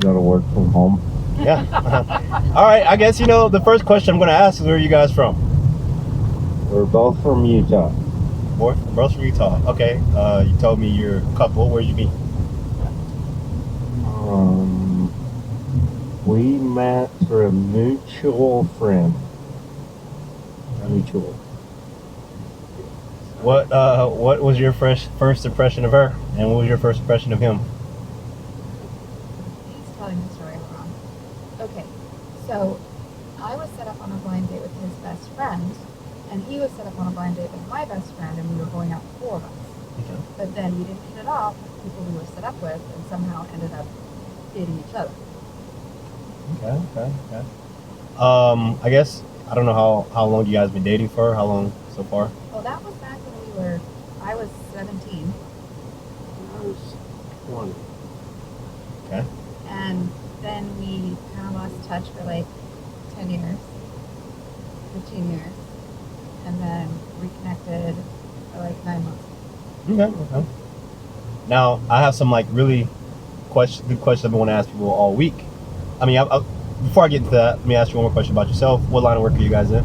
Go to work from home. Yeah. All right. I guess the first question I'm going to ask is, where are you guys from? We're both from Utah. We're both from Utah. Okay. You told me you're a couple. Where'd you meet? We met through a mutual friend. Mutual. What was your first impression of her, and what was your first impression of him? He's telling the story wrong. Okay, so I was set up on a blind date with his best friend, and he was set up on a blind date with my best friend, and we were going out, the four of us. Okay. But then we didn't hit it off with people we were set up with, and somehow ended up dating each other. Okay. I guess I don't know how long you guys been dating for. How long so far? Well, that was back when I was 17. I was 20. Okay. And then we kind of lost touch for like 10 years, 15 years, and then reconnected for like 9 months. Okay. Now I have some really good questions I've been wanting to ask people all week. I mean, before I get into that, let me ask you one more question about yourself. What line of work are you guys in?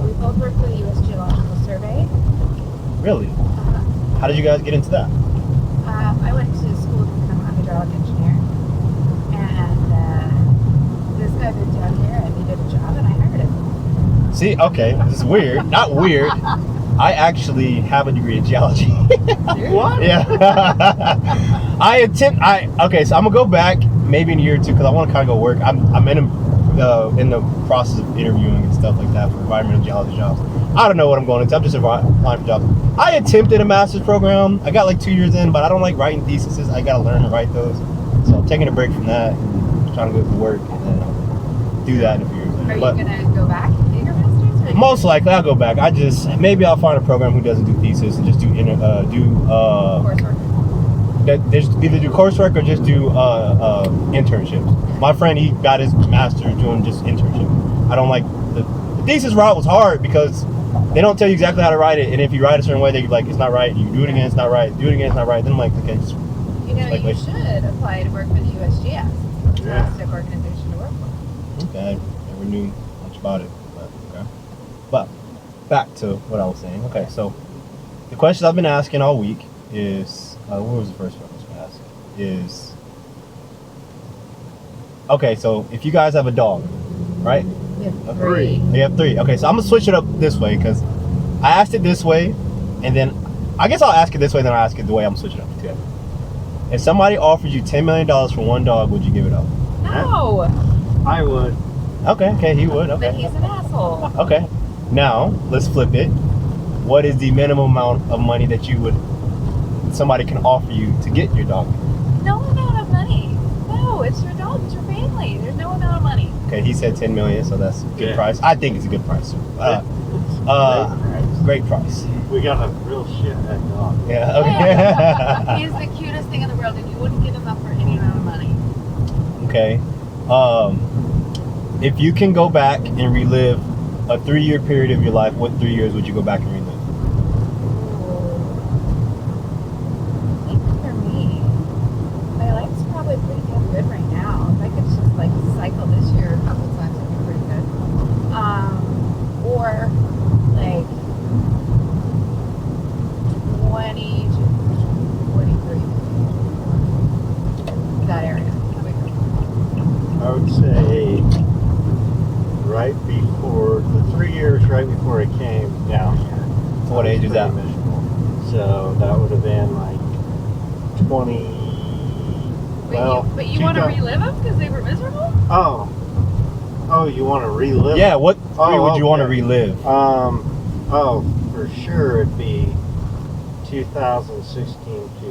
We both work for the U.S. Geological Survey. Really? How did you guys get into that? I went to school to become a hydraulic engineer, and this guy moved down here and needed a job, and I hired him. See, okay, this is weird. Not weird. I actually have a degree in geology. What? Yeah. Okay, so I'm gonna go back maybe in a year or two because I want to kind of go work. I'm in the process of interviewing and stuff like that for environmental geology jobs. I don't know what I'm going into. I'm just applying for jobs. I attempted a master's program. I got like 2 years in, but I don't like writing theses. I gotta learn to write those. So I'm taking a break from that and trying to go to work and then do that in a few years. Are you gonna go back and do your master's? Most likely, I'll go back. Maybe I'll find a program who doesn't do thesis and just do Coursework. There's either do coursework or just do internships. My friend, he got his master's doing just internship. I don't like the thesis route was hard because they don't tell you exactly how to write it, and if you write a certain way, they like it's not right. You do it again, it's not right. Do it again, it's not right. Then I'm like, okay, just you should apply to work for the USGS. It's a fantastic organization to work for. Okay, I never knew much about it, but okay. But back to what I was saying. Okay, so the questions I've been asking all week is, what was the first one I was going to ask? Is, okay, so if you guys have a dog, right? We have three. You have three. Okay, so I'm going to switch it up this way because I asked it this way, and then I guess I'll ask it this way, then I'll ask it the way I'm switching up to. If somebody offered you $10 million for one dog, would you give it up? No. I would. Okay, he would. Okay. But he's an asshole. Okay. Now, let's flip it. What is the minimum amount of money that somebody can offer you to get your dog? No amount of money. No, it's your dog. It's your family. There's no amount of money. Okay, he said $10 million, so that's a good price. I think it's a good price. Great price. We got a real shithead dog. Yeah. Okay. He's the cutest thing in the world, and you wouldn't give him up for any amount of money. Okay. If you can go back and relive a 3-year period of your life, what 3 years would you go back and relive? I think for me, my life's probably pretty damn good right now. If I could just cycle this year a couple times, it'd be pretty good. Or like 20 to 23. That area. I would say right before the 3 years, right before it came down here. So what age is that? Miserable. So that would have been like 20. But you want to relive them because they were miserable? Oh, you want to relive? Yeah. What 3 would you want to relive? For sure it'd be 2016 to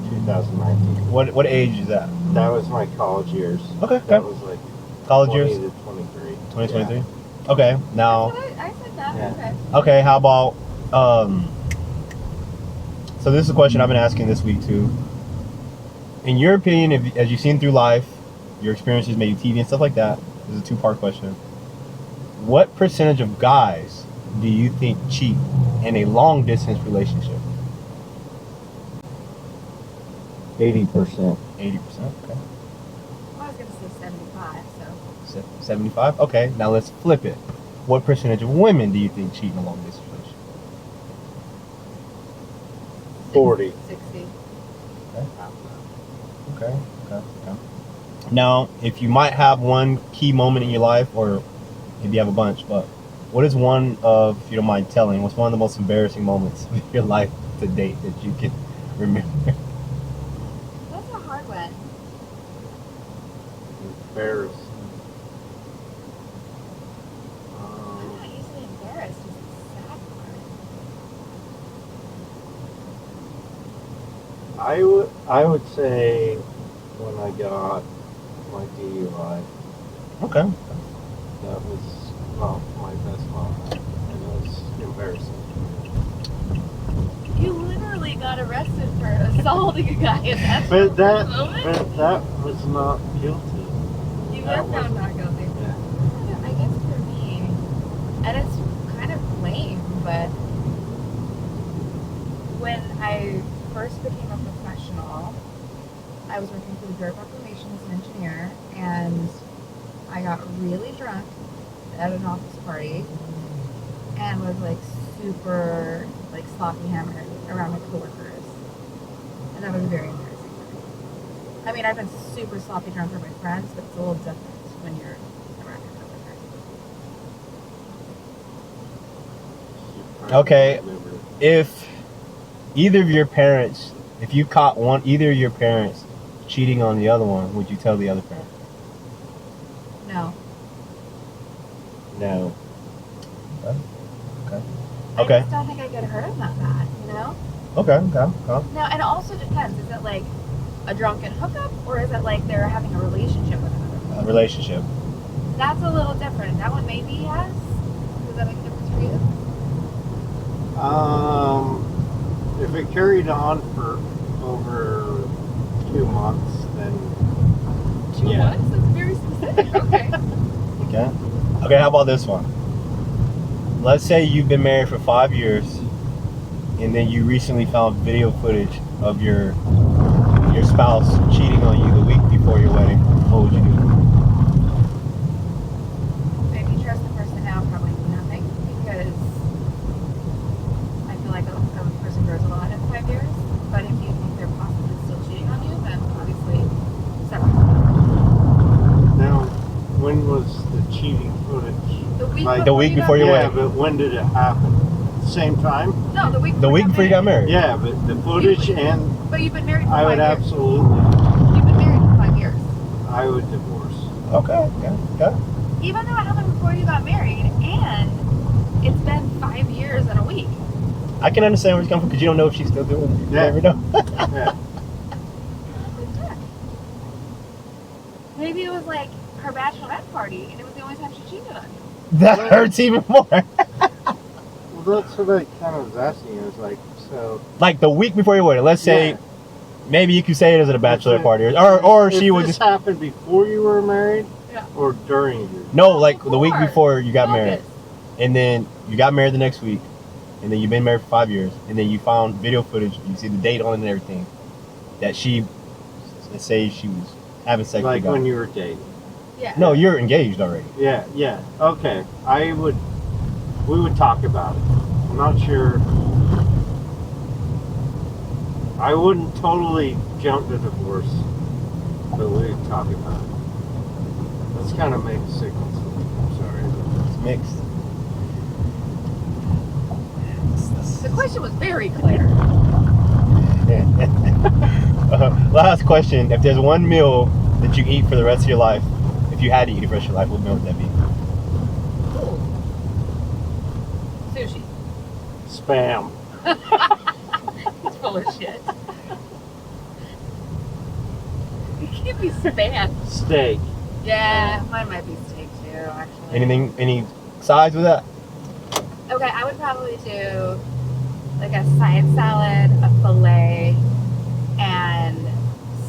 2019. What age is that? That was my college years. Okay. That was like College 20 years? to 23. 2023? Yeah. Okay. Now. I said that. Yeah. Okay. How about so this is a question I've been asking this week too. In your opinion, as you've seen through life, your experiences, maybe TV and stuff like that, this is a 2-part question. What percentage of guys do you think cheat in a long distance relationship? 80%. 80%. Okay. 75, so 75? Okay, now let's flip it. What percentage of women do you think cheat in a long distance relationship? 40. 60. Okay. Now, if you might have one key moment in your life, or maybe you have a bunch, but what is one of, if you don't mind telling, what's one of the most embarrassing moments of your life to date that you can remember? That's a hard one. Embarrassing. I'm not usually embarrassed. It's the sad part. I would say when I got my DUI, Okay. that was my best moment, and it was embarrassing. You literally got arrested for assaulting a guy, and that's But your that first moment? was not guilty. You that were found not guilty. Yeah. I guess for me, and it's kind of lame, but when I first became a professional, I was working for the Bureau of Reclamation as an engineer, and I got really drunk at an office party and was like super like sloppy hammered around my coworkers, and that was very embarrassing for me. I mean, I've been super sloppy drunk with my friends, but it's a little different when you're around your coworkers. Okay. If either of your parents, if you caught either of your parents cheating on the other one, would you tell the other parent? No. No. Okay. I just don't think I get hurt that bad, you know? Okay. Now, and it also depends. Is it like a drunken hookup, or is it like they're having a relationship with another person? Relationship. That's a little different. That one maybe yes. Does that make a difference for you? If it carried on for over 2 months, then 2 yeah. months? That's very specific. Okay. Okay, how about this one? Let's say you've been married for 5 years, and then you recently found video footage of your spouse cheating on you the week before your wedding. What would you do? If you trust the person now, probably nothing, because I feel like a person grows a lot in 5 years. But if you think they're possibly still cheating on you, then obviously separate. Now, when was the cheating footage? The week before your Yeah, wedding. but when did it happen? Same time? No, the week. The week before you got married. Yeah, but the footage and But you've been married for I 5 would years. absolutely, You've been married for 5 years. I would divorce. Okay. Even though it happened before you got married, and it's been 5 years and a week. I can understand where he's coming from because you don't know if she's still doing it. You Yeah. never know. Yeah. Maybe it was like her bachelorette party, and it was the only time she cheated on you. That hurts even more. Well, that's what I kind of was asking. I was like, so. Like the week before your wedding. Let's say, Yeah. maybe you could say it as a bachelor party, or If she would this just happened before you were married, Yeah. or during your. no, like the week before you got married, August. and then you got married the next week, and then you've been married for 5 years, and then you found video footage. You see the date on it and everything. That she, let's say she was having sex Like with a guy. when you were dating. Yeah. No, you're engaged already. Yeah. Okay. We would talk about it. I'm not sure. I wouldn't totally jump to divorce, but we would talk about it. That's kind of makes signals. I'm sorry. It's mixed. The question was very clear. Last question. If there's one meal that you can eat for the rest of your life, if you had to eat it for the rest of your life, what meal would that be? Sushi. Spam. It's full of shit. You can't be spam. Steak. Yeah, mine might be steak too, actually. Any sides with that? Okay, I would probably do like a side salad, a fillet, and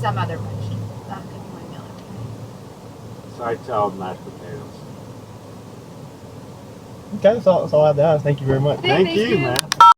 some other vegetable. That could be my meal every day. Side salad, mashed potatoes. Okay, that's all I have to ask. Thank you very much. Thank you, man.